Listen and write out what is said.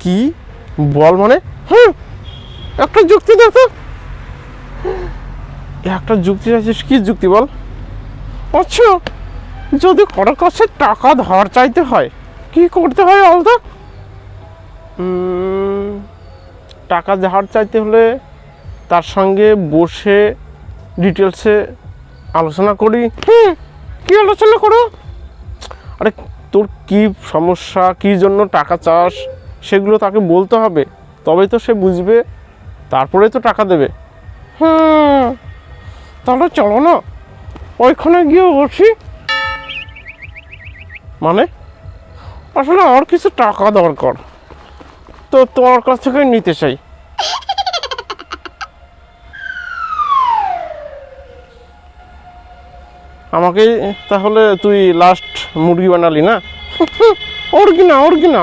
কি বল মানে? একটা যুক্তি দেখো। একটা যুক্তি আছে, কি যুক্তি বল? আচ্ছা, যদি কারোর কাছে টাকা ধার চাইতে হয় কি করতে হয় বলতো? টাকা ধার চাইতে হলে তার সঙ্গে বসে ডিটেলসে আলোচনা করি। কি আলোচনা করো? আরে তোর কি সমস্যা, কী জন্য টাকা চাস সেগুলো তাকে বলতে হবে, তবেই তো সে বুঝবে, তারপরে তো টাকা দেবে। তাহলে চলো না ওইখানে গিয়ে বসি। মানে আসলে আমার কিছু টাকা দরকার, তো তোমার কাছ থেকে নিতে চাই। আমাকে তাহলে তুই লাস্ট মুরগি বানালি না? ওর কি না, ওর কি না,